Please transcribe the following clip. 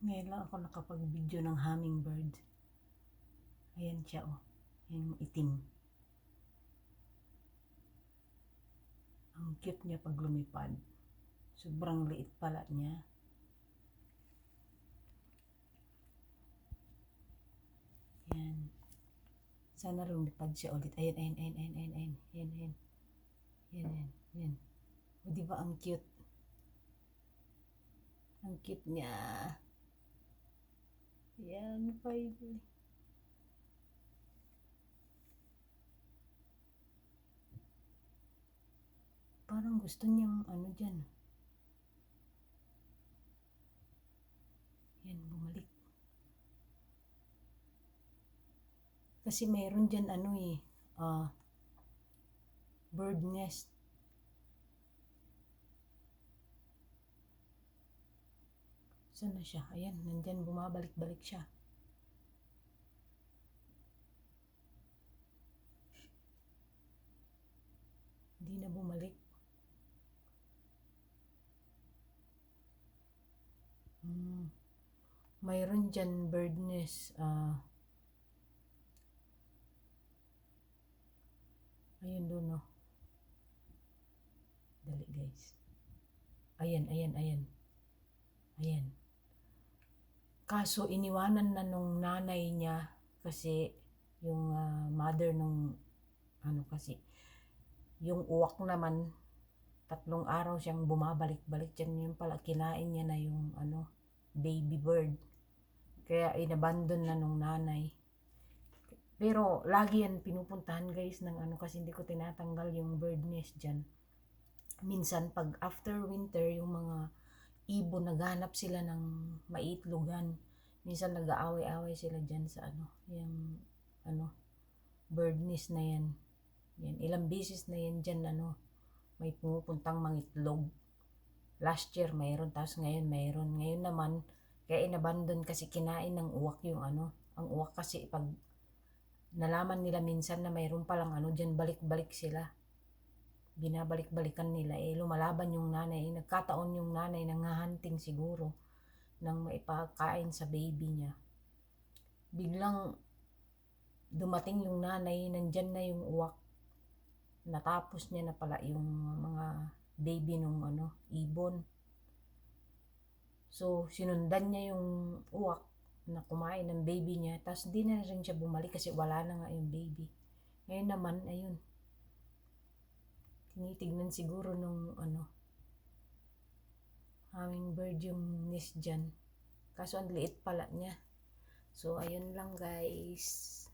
Ngayon lang ako nakapag-video ng hummingbird. Ayan siya, oh. Yung itim. Ang cute niya pag lumipad. Sobrang liit pala niya. Ayan. Sana lumipad siya ulit. Ayan, ayan, ayan, ayan, ayan, ayan, ayan, ayan. Ayan, ayan, ayan. O, diba ang cute? Ang cute niya. Ayan, finally. Parang gusto niyang ano dyan. Yan, bumalik. Kasi mayroon dyan ano bird nest. Saan na siya? Ayan, nandyan, bumabalik-balik siya. Hindi na bumalik. Mayroon dyan bird nest. Ayun doon, no. Dali, guys. Ayan, ayan, ayan. Ayan. Kaso, iniwanan na nung nanay niya kasi yung mother nung kasi yung uwak naman 3 araw siyang bumabalik-balik dyan. Yung pala, kinain niya na yung baby bird. Kaya inabandon na nung nanay. Pero lagi yan pinupuntahan, guys, ng kasi hindi ko tinatanggal yung bird nest dyan. Minsan pag after winter, yung mga ibon naghanap sila ng maitlogan. Minsan nag-aaway-aaway sila dyan sa yung bird nest na yan. Yan, ilang beses na yan dyan may pumupuntang mangitlog. Last year mayroon, tapos ngayon mayroon. Ngayon naman, kaya inabandon kasi kinain ng uwak yung ang uwak kasi pag nalaman nila minsan na mayroon palang dyan, balik-balik sila. Binabalik-balikan nila, lumalaban yung nanay. Nagkataon yung nanay nanghahunting siguro nang maipakain sa baby niya. Biglang dumating yung nanay, nandyan na yung uwak. Natapos niya na pala yung mga baby nung ibon. So, sinundan niya yung uwak na kumain ng baby niya. Tapos di na rin siya bumalik kasi wala na nga yung baby. Ngayon naman, ayun. Tinitignan siguro nung hummingbird yung nest dyan. Kaso ang liit pala niya. So, ayun lang, guys.